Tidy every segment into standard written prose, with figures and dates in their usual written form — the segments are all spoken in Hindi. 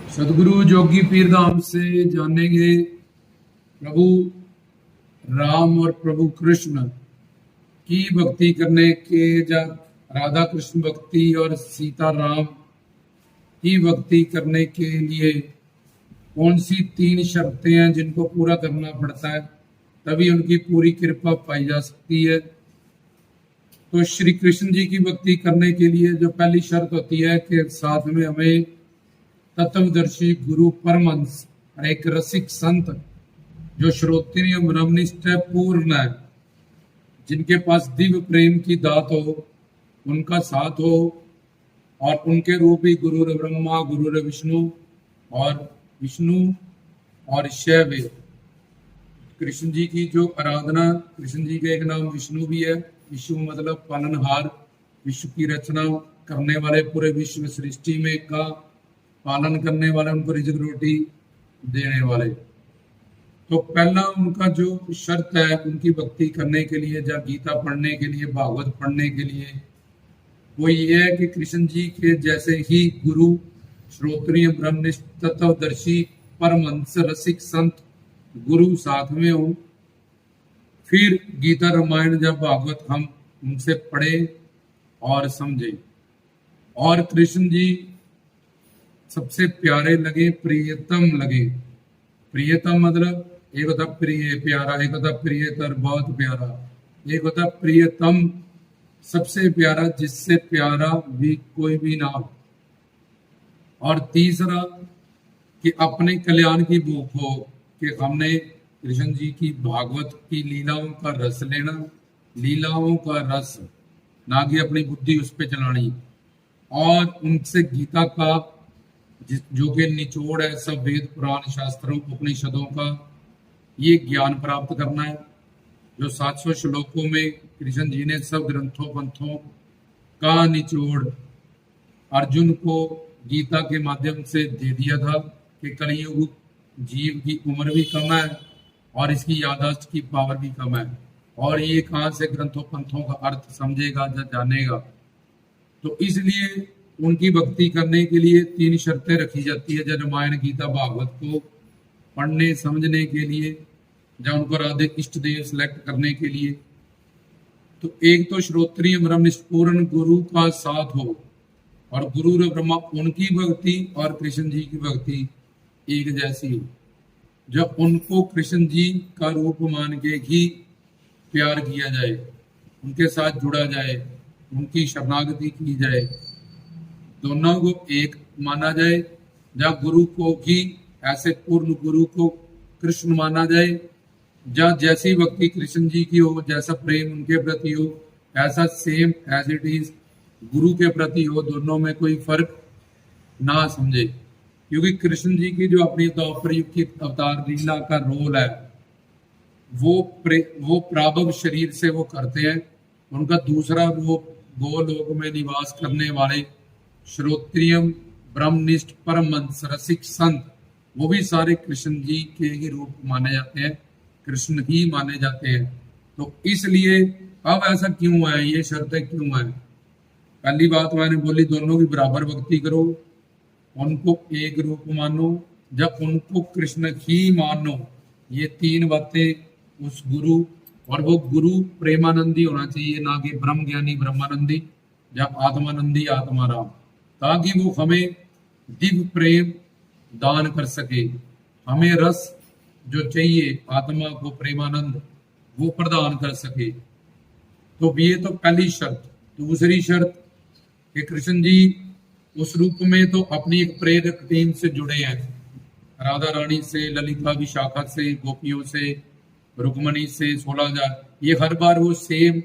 सदगुरु जोगी पीर धाम से जानेंगे प्रभु राम और प्रभु कृष्ण की भक्ति करने के जब राधा कृष्ण भक्ति और सीता राम की भक्ति करने के लिए कौन सी तीन शर्तें हैं जिनको पूरा करना पड़ता है, तभी उनकी पूरी कृपा पाई जा सकती है। तो श्री कृष्ण जी की भक्ति करने के लिए जो पहली शर्त होती है कि साथ में हमें तत्वदर्शी गुरु परमहंस और एक रसिक संत जो श्रोत्रिय ब्रह्मनिष्ठ पूर्ण है, जिनके पास दिव्य प्रेम की दात हो, उनका साथ हो और उनके रूप ही गुरु ब्रह्मा गुरु विष्णु और शैव। कृष्ण जी की जो आराधना, कृष्ण जी का एक नाम विष्णु भी है। विष्णु मतलब पालनहार, विश्व की रचना करने वाले, पूरे विश्व सृष्टि में का पालन करने वाले, उनको रिजक रोटी देने वाले। तो पहला उनका जो शर्त है उनकी भक्ति करने के लिए, या गीता पढ़ने के लिए, भागवत पढ़ने के लिए, वो ये है कि कृष्ण जी के जैसे ही गुरु श्रोत्रिय ब्रह्मनिष्ठ तत्वदर्शी परमहंस रसिक संत गुरु साथ में हो। फिर गीता रामायण या भागवत हम उनसे पढ़े और समझे, और कृष्ण जी सबसे प्यारे लगे, प्रियतम लगे। प्रियतम मतलब एक होता प्रिय प्यारा, एक होता प्रियतर बहुत प्यारा, एक होता प्रियतम सबसे प्यारा, जिससे प्यारा भी कोई भी ना हो। और तीसरा कि अपने कल्याण की भूख हो, कि हमने कृष्ण जी की भागवत की लीलाओं का रस लेना, लीलाओं का रस, ना कि अपनी बुद्धि उस पर चलानी। और उनसे गीता का जो कि निचोड़ है सब वेद पुराण शास्त्रों उपनिषदों का, ये ज्ञान प्राप्त करना है। जो 700 श्लोकों में कृष्ण जी ने सब ग्रंथों पंथों का निचोड़ अर्जुन को गीता के माध्यम से दे दिया था कि कलयुग जीव की उम्र भी कम है और इसकी याददाश्त की पावर भी कम है, और ये कहाँ से ग्रंथों पंथों का अर्थ समझेगा या जानेगा। तो इसलिए उनकी भक्ति करने के लिए तीन शर्तें रखी जाती है, जब रामायण गीता भागवत को पढ़ने समझने के लिए, जब उनको राधे इष्ट देव सिलेक्ट करने के लिए। तो एक तो श्रोत्रिय ब्रह्मनिष्ठ पूर्ण गुरु का साथ हो, और गुरु ब्रह्मा उनकी भक्ति और कृष्ण जी की भक्ति एक जैसी हो। जब उनको कृष्ण जी का रूप मान के ही प्यार किया जाए, उनके साथ जुड़ा जाए, उनकी शरणागति की जाए, दोनों को एक माना जाए, जब गुरु को भी ऐसे पूर्ण गुरु को कृष्ण माना जाए, जब जैसी भक्ति कृष्ण जी की हो, जैसा प्रेम उनके प्रति हो, ऐसा सेम एज इट इज गुरु के प्रति हो, दोनों में कोई फर्क ना समझे। क्योंकि कृष्ण जी की जो अपनी द्वापर युग की अवतार लीला का रोल है, वो प्राभव शरीर से वो करते हैं। उनका दूसरा रूप गोलोक में निवास करने वाले श्रोत्रियम ब्रह्मनिष्ठ परमहंस रसिक संत, वो भी सारे कृष्ण जी के ही रूप माने जाते हैं, कृष्ण ही माने जाते हैं। तो इसलिए अब ऐसा क्यों है, ये शर्तें क्यों है? पहली बात मैंने बोली, दोनों की बराबर भक्ति करो, उनको एक रूप मानो, जब उनको कृष्ण ही मानो। ये तीन बातें उस गुरु, और वो गुरु प्रेमानंदी होना चाहिए, ना कि ब्रह्म ज्ञानी ब्रह्मानंदी या आत्मानंदी आत्माराम, ताकि वो हमें दिव्य प्रेम दान कर सके, हमें रस जो चाहिए आत्मा को प्रेमानंद वो प्रदान कर सके। तो ये तो पहली शर्त। दूसरी शर्त कि कृष्ण जी उस रूप में तो अपनी एक प्रेरक टीम से जुड़े हैं, राधा रानी से, ललिता विशाखा से, गोपियों से, रुक्मणी से, 16,000, ये हर बार वो सेम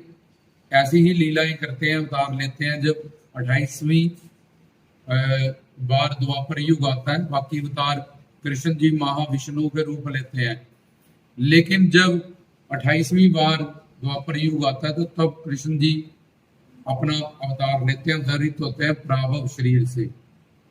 ऐसी ही लीलाएं करते हैं, अवतार लेते हैं। जब 28वीं बार द्वापर युग आता है, बाकी अवतार कृष्ण जी महाविष्णु के रूप लेते हैं। लेकिन जब 28वीं बार द्वापर युग आता है, तो तब कृष्ण जी अपना अवतार लेते हैं, धरित होते हैं प्राभव शरीर से,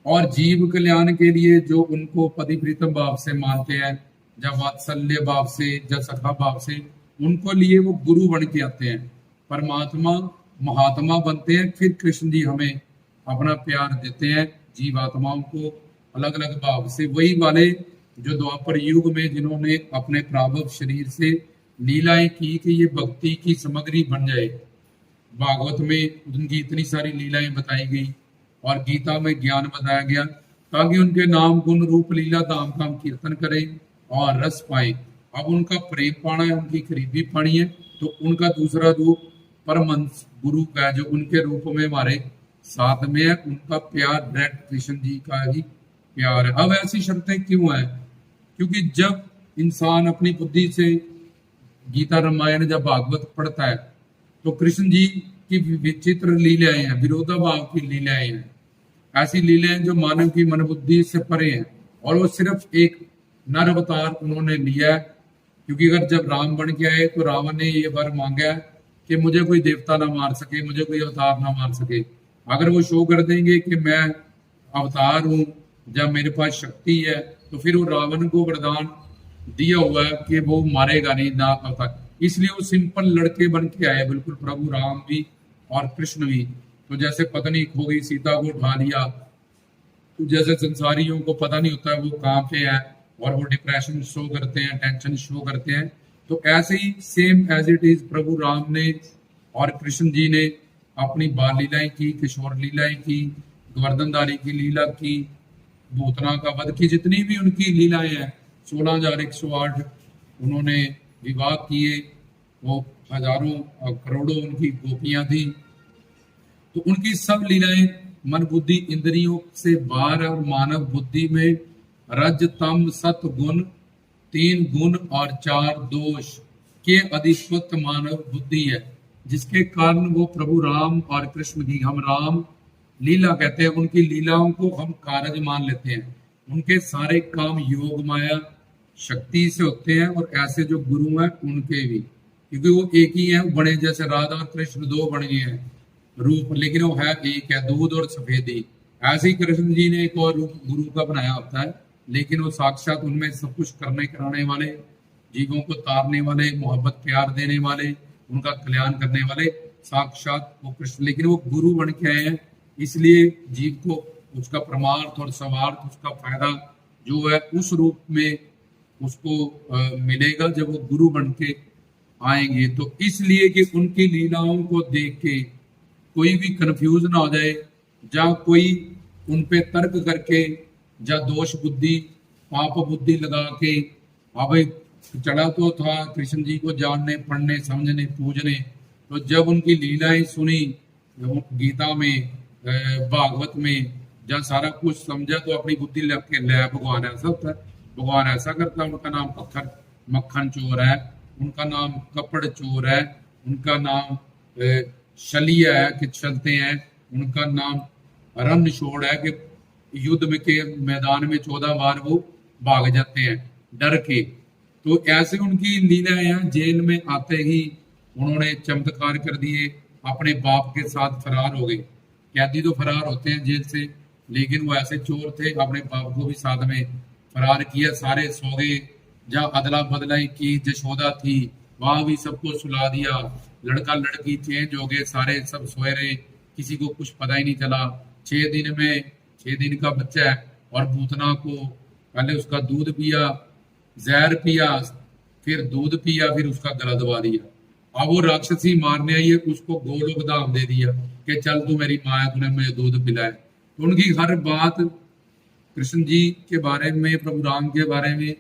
और जीव कल्याण के लिए जो उनको पति प्रीतम भाव से मानते हैं, जब वात्सल्य भाव से, जब सखा भाव से, उनको लिए वो गुरु बन के आते हैं, परमात्मा महात्मा बनते हैं। फिर कृष्ण जी हमें अपना प्यार देते हैं जीवात्माओं को, अलग अलग भाव से, वही वाले जो द्वापर युग में जिन्होंने अपने प्राभव शरीर से लीलाएं की कि ये भक्ति की सामग्री बन जाए। भागवत में उनकी इतनी सारी लीलाएं बताई गई और गीता में ज्ञान बताया गया ताकि उनके नाम गुण रूप लीला धाम का हम कीर्तन करें और रस पाए। अब उनका प्रेम पाना है, उनकी करीबी पानी है, तो उनका दूसरा रूप परमहंस गुरु का है जो उनके रूप में हमारे साथ में है। उनका प्यार डायरेक्ट कृष्ण जी का ही प्यार है। अब ऐसी शर्तें क्यों है? क्योंकि जब इंसान अपनी बुद्धि से गीता रामायण जब भागवत पढ़ता है तो कृष्ण जी की विचित्र लीलाएं हैं, विरोधाभाव की लीलाएं हैं, ऐसी लीलाएं जो मानव की मन बुद्धि से परे हैं। और वो सिर्फ एक नर अवतार उन्होंने लिया है, क्योंकि अगर जब राम बन के आए तो रावण ने ये वर मांगा है कि मुझे कोई देवता ना मार सके, मुझे कोई अवतार ना मार सके। अगर वो शो कर देंगे कि मैं अवतार हूं जब मेरे पास शक्ति है, तो फिर वो रावण को वरदान दिया हुआ है कि वो मारेगा नहीं ना अवतार। इसलिए वो सिंपल लड़के बन के आए, बिल्कुल प्रभु राम भी और कृष्ण भी। तो जैसे पत्नी खो गई, सीता को उठा लिया, तो जैसे संसारियों को पता नहीं होता है वो कहाँ पे है और वो डिप्रेशन शो करते हैं, टेंशन शो करते हैं, तो ऐसे ही सेम एज इट इज प्रभु राम ने और कृष्ण जी ने अपनी बाल लीलाएं की, किशोर लीलाएं की, गोवर्धनधारी की लीला की, भूतना का वध की, जितनी भी उनकी लीलाएं हैं 16,108 उन्होंने विवाह किए, वो हजारों करोड़ों उनकी गोपियां थी। तो उनकी सब लीलाएं मन बुद्धि इंद्रियों से बाहर और मानव बुद्धि में रज तम सत गुण, 3 गुण और 4 दोष के अधिष्ठित मानव बुद्धि है, जिसके कारण वो प्रभु राम और कृष्ण की हम राम लीला कहते हैं, उनकी लीलाओं को हम कारज मान लेते हैं। उनके सारे काम योग माया शक्ति से होते हैं और ऐसे जो गुरु हैं उनके भी, क्योंकि वो एक ही है, बने जैसे राधा और कृष्ण दो बन गए हैं रूप, लेकिन वो है एक है, दूध और सफेदी। ऐसे ही कृष्ण जी ने एक और रूप गुरु का बनाया होता है, लेकिन वो साक्षात उनमें सब कुछ करने कराने वाले, जीवों को तारने वाले, मोहब्बत प्यार देने वाले, उनका कल्याण करने वाले साक्षात वो कृष्ण, लेकिन वो गुरु बन के आए हैं। इसलिए जीव को उसका परमार्थ और स्वार्थ, उसका फायदा जो है उस रूप में उसको मिलेगा जब वो गुरु बन के आएंगे। तो इसलिए कि उनकी लीलाओं को देख के कोई भी कंफ्यूज ना हो जाए, जहाँ कोई उन पे तर्क करके या दोष बुद्धि पाप बुद्धि लगा के अब चढ़ा तो था कृष्ण जी को जानने, पढ़ने, समझने, पूजने, तो जब उनकी लीलाएं सुनी गीता में, भागवत में, जहाँ सारा कुछ समझा तो अपनी बुद्धि लग के ले भगवान ऐसा होता है, भगवान ऐसा करता है, उनका नाम पत्थर मक्खन चोर है, उनका नाम कपड़ चोर है, उनका नाम शलिया है कि चलते हैं, उनका नाम रण छोड़ है कि युद्ध में के मैदान में 14 बार वो भाग जाते हैं डर के। तो ऐसे उनकी लीलाएं हैं। जेल में आते ही उन्होंने चमत्कार कर दिए, अपने बाप के साथ फरार हो गए। कैदी तो फरार होते हैं जेल से, लेकिन वो ऐसे चोर थे, अपने बाप को भी साथ में फरार किया। सारे सो गए, जहाँ अदला बदला की जशोदा थी वहां भी सबको सुला दिया, लड़का लड़की चेंज हो गए, सारे सब सोए रहे, किसी को कुछ पता ही नहीं चला। 6 दिन का बच्चा है और पूतना को पहले उसका दूध पिया, जहर पिया, फिर दूध पिया, फिर उसका गला दबा दिया। अब वो राक्षसी मारने आई है, उसको गोलोक धाम दे दिया कि चल तू मेरी माँ है, तूने मुझे दूध पिलाया। तो उनकी हर बात कृष्ण जी के बारे में, प्रभु राम के बारे में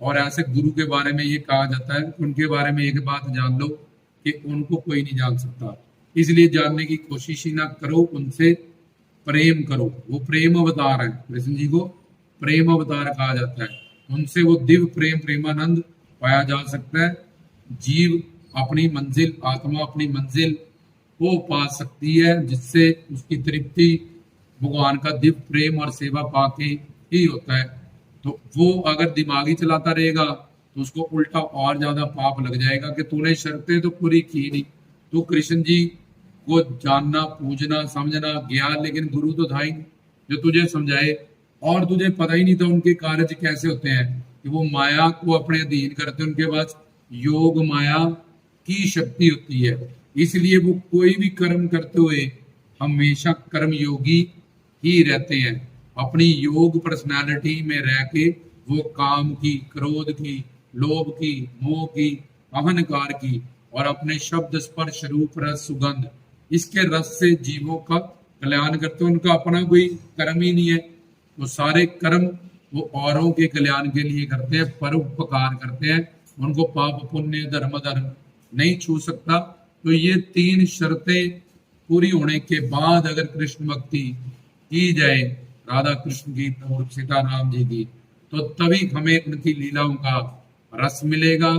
और ऐसे गुरु के बारे में ये कहा जाता है कि उनके बारे में एक बात जान लो कि उनको कोई नहीं जान सकता, इसलिए जानने की कोशिश ही ना करो, उनसे प्रेम करो। वो प्रेम अवतार है, कृष्ण जी को प्रेम अवतार कहा जाता है। उनसे वो दिव्य प्रेम, प्रेमानंद पाया जा सकता है। जीव अपनी मंजिल, आत्मा अपनी मंजिल को पा सकती है, जिससे उसकी तृप्ति भगवान का दिव्य प्रेम और सेवा पाके ही होता है। तो वो अगर दिमागी चलाता रहेगा तो उसको उल्टा और ज्यादा पाप लग जाएगा कि तूने शर्तें तो पूरी की नहीं। तो कृष्ण जी को जानना, पूजना, समझना, ज्ञान, लेकिन गुरु तो था ही जो तुझे समझाए, और तुझे पता ही नहीं था उनके कार्य कैसे होते हैं कि वो माया को अपने अधीन करते हैं। उनके पास योग माया की शक्ति होती है, इसलिए वो कोई भी कर्म करते हुए हमेशा कर्म योगी ही रहते हैं। अपनी योग पर्सनालिटी में रह के वो काम की, क्रोध की, लोभ की, मोह की, अहंकार की और अपने शब्द स्पर्श रूप रस सुगंध इसके रस से जीवों का कल्याण करते हैं। उनका अपना कोई कर्म ही नहीं है, वो सारे कर्म वो औरों के कल्याण के लिए करते हैं, परोपकार करते हैं। उनको पाप पुण्य धर्म धर्म नहीं छू सकता। तो ये तीन शर्तें पूरी होने के बाद अगर कृष्ण भक्ति की जाए, राधा कृष्ण की और सीताराम जी की, तो तभी हमें उनकी लीलाओं का रस मिलेगा,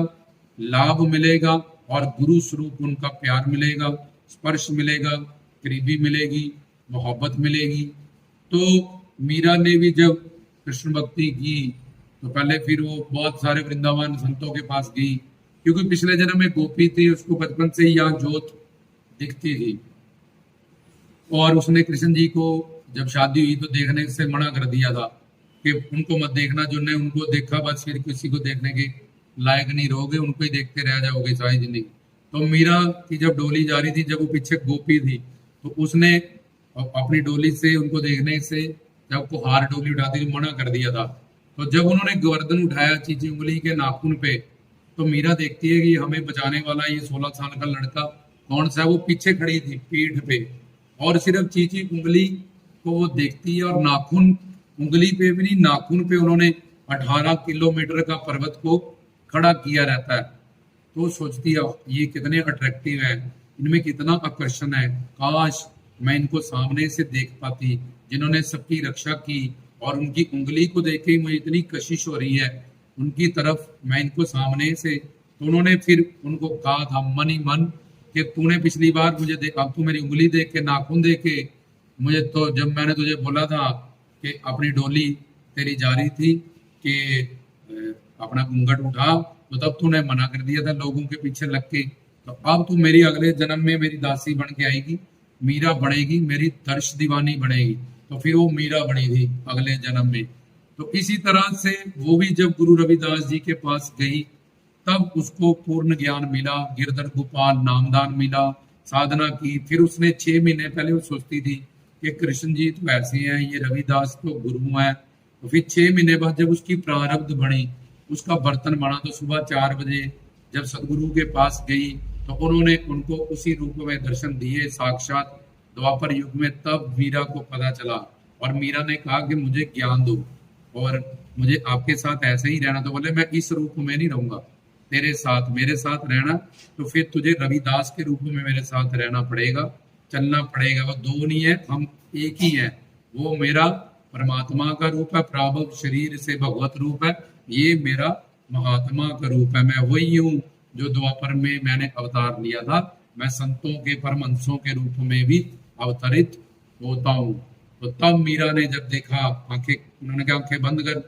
लाभ मिलेगा और गुरु स्वरूप उनका प्यार मिलेगा, स्पर्श मिलेगा, करीबी मिलेगी, मोहब्बत मिलेगी। तो मीरा ने भी जब कृष्ण भक्ति की तो पहले फिर वो बहुत सारे वृंदावन संतों के पास गई, क्योंकि पिछले जन्म में गोपी थी, उसको बचपन से ही यहाँ जोत दिखती थी। और उसने कृष्ण जी को जब शादी हुई तो देखने से मना कर दिया था कि उनको मत देखना, जो ने उनको देखा बस फिर किसी को देखने के लायक नहीं रहोगे, उनको ही देखते रह जाओगे सारी जिंदगी। तो मीरा की जब डोली जा रही थी, जब वो पीछे गोपी थी, तो उसने अपनी डोली से उनको देखने से जब को हार डोली उठाती थी मना कर दिया था। तो जब उन्होंने गर्दन उठाया चीची उंगली के नाखून पे, तो मीरा देखती है कि हमें बचाने वाला ये 16 साल का लड़का कौन सा है। वो पीछे खड़ी थी पीठ पे और सिर्फ चीची उंगली को वो देखती है, और नाखून उंगली पे भी नहीं, नाखून पे उन्होंने 18 किलोमीटर का पर्वत को खड़ा किया रहता है। तो सोचती है ये कितने अट्रैक्टिव है, इनमें कितना आकर्षण है, काश मैं इनको सामने से देख पाती, जिन्होंने सबकी रक्षा की। और उनकी उंगली को देख के मुझे इतनी कशिश हो रही है उनकी तरफ, मैं इनको सामने से। तो उन्होंने फिर उनको कहा था मन ही मन कि तूने पिछली बार मुझे देखा, अब तू मेरी उंगली देख के, नाखून देख के मुझे, तो जब मैंने तुझे बोला था कि अपनी डोली तेरी जा रही थी कि अपना घूंघट उठा, तो तब तूने मना कर दिया था लोगों के पीछे लग के। तो अब तू मेरी अगले जन्म में मेरी दासी बन के आएगी, मीरा बनेगी, मेरी दर्श दीवानी बनेगी। तो फिर वो मीरा बनी थी अगले जन्म में। तो इसी तरह से वो भी जब गुरु रविदास जी के पास गई तब उसको पूर्ण ज्ञान मिला, गिरधर गोपाल नामदान मिला, साधना की। फिर उसने 6 महीने पहले वो सोचती थी कि कृष्ण जी तो ऐसे हैं, ये रविदास तो गुरु हैं। तो फिर 6 महीने बाद जब उसकी प्रारब्ध बनी, उसका बर्तन बना, तो सुबह 4 बजे जब सदगुरु के पास गई तो उन्होंने उनको उसी रूप में दर्शन दिए साक्षात द्वापर युग में। तब मीरा को पता चला और मीरा ने कहा कि मुझे ज्ञान दो और मुझे आपके साथ ऐसे ही रहना। तो बोले मैं इस रूप में नहीं रहूंगा, तेरे साथ मेरे साथ रहना, तो फिर तुझे रविदास के रूप में मेरे साथ रहना पड़ेगा, चलना पड़ेगा। वो दो नहीं है, हम एक ही है। वो मेरा परमात्मा का रूप है, प्राभव शरीर से भगवत रूप है, ये मेरा महात्मा का रूप है। मैं वही हूँ जो द्वापर में मैंने अवतार लिया था, मैं संतों के परमहंसों के रूप में भी अवतरित होता हूँ। तो तब मीरा ने जब देखा, आंखें उन्होंने कहा आंखें बंद कर,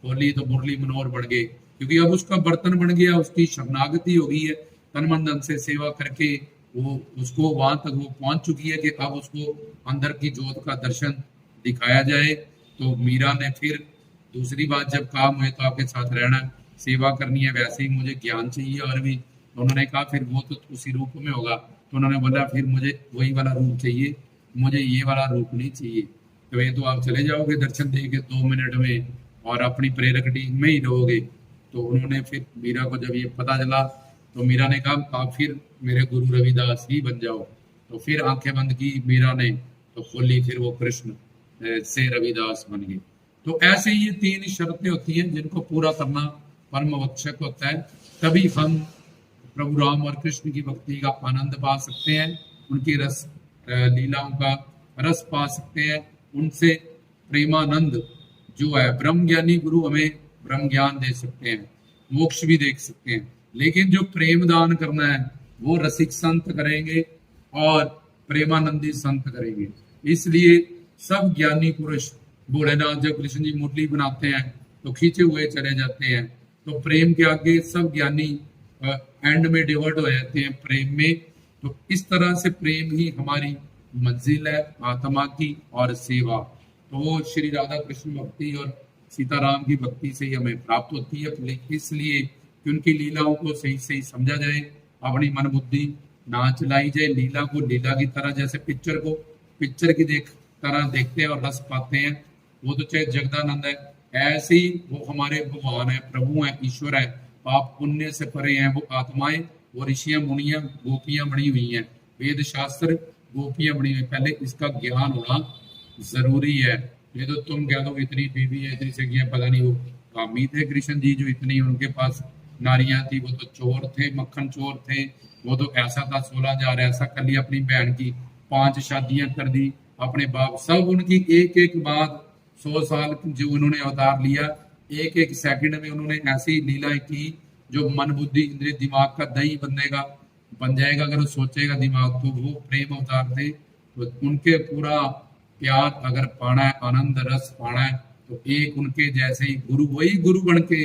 बोली तो मुरली मनोहर बढ़ गए, क्योंकि अब उसका बर्तन बन गया, उसकी शरणागति हो गई है, तन मन धन से सेवा करके वो उसको वहां तक वो पहुंच चुकी है कि अब उसको अंदर की ज्योत का दर्शन दिखाया जाए। तो मीरा ने फिर दूसरी बात जब कहा मुझे तो आपके साथ रहना, सेवा करनी है, वैसे ही मुझे ज्ञान चाहिए और भी। तो उन्होंने कहा फिर वो तो उसी रूप में होगा। तो उन्होंने बोला फिर मुझे वही वाला रूप चाहिए, मुझे ये वाला रूप नहीं चाहिए। तो ये तो आप चले जाओगे दर्शन दे के 2 मिनट में और अपनी प्रेरक टीम में ही रहोगे। तो उन्होंने फिर मीरा को जब ये पता चला तो मीरा ने कहा आप फिर मेरे गुरु रविदास ही बन जाओ। तो फिर आंखें बंद की मीरा ने, तो खोली, फिर वो कृष्ण से रविदास बन गए। तो ऐसे ही ये 3 शर्तें होती हैं जिनको पूरा करना परम आवश्यक होता है, तभी हम प्रभु राम और कृष्ण की भक्ति का आनंद पा सकते हैं, उनकी रस लीलाओं का रस पा सकते हैं, उनसे प्रेमानंद जो है। ब्रह्म ज्ञानी गुरु हमें ब्रह्म ज्ञान दे सकते हैं, मोक्ष भी देख सकते हैं, लेकिन जो प्रेम दान करना है वो रसिक संत करेंगे और प्रेमानंदी संत करेंगे। इसलिए सब ज्ञानी पुरुष भोलेनाथ जब कृष्ण जी मुरली बनाते हैं तो खींचे हुए चले जाते हैं। तो प्रेम के आगे सब ज्ञानी एंड में डिवर्ट हो जाते हैं प्रेम में। तो इस तरह से प्रेम ही हमारी मंजिल है आत्मा की और सेवा। तो वो श्री राधा कृष्ण भक्ति और सीताराम की भक्ति से ही हमें प्राप्त होती है। इसलिए कि उनकी लीलाओं को सही सही समझा जाए, अपनी मन बुद्धि ना चलाई जाए, लीला को लीला की तरह, जैसे पिक्चर को पिक्चर की तरह देखते हैं और रस पाते हैं, वो तो चाहे जगदानंद है, ऐसे ही वो हमारे भगवान है, प्रभु है, ईश्वर है। पाप पुण्य से परे हैं वो आत्माएं, वो ऋषियां मुनियां गोपियां बनी हुई हैं, वेद शास्त्र गोपियां बनी हुई। पहले इसका ज्ञान होना जरूरी है। ये तो तुम कह दो इतनी बीवी है, इतनी सखियां, पता नहीं वो कामी थे कृष्ण जी जो इतनी उनके पास नारियां थी, वो तो चोर थे, मक्खन चोर थे। वो तो ऐसा था 16,000 ऐसा कर लिया अपनी बहन की, 5 शादियां कर दी अपने बाप, सब उनकी एक एक बात। 100 साल जो उन्होंने अवतार लिया, एक एक सेकंड में उन्होंने ऐसी लीलाएं की जो मन बुद्धि इंद्रिय दिमाग का दही बनेगा बन जाएगा अगर वो सोचेगा दिमाग। तो वो प्रेम अवतार थे। तो उनके पूरा प्यार अगर पाना है, आनंद रस पाना है, तो एक उनके जैसे ही गुरु, वही गुरु बन के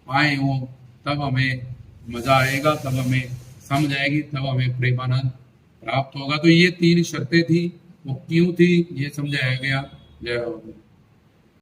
आए हो, तब हमें मजा आएगा, तब हमें समझ आएगी, तब हमें प्रेमानंद प्राप्त होगा। तो ये 3 शर्तें थी, वो क्यों थी ये समझाया गया। जय हो।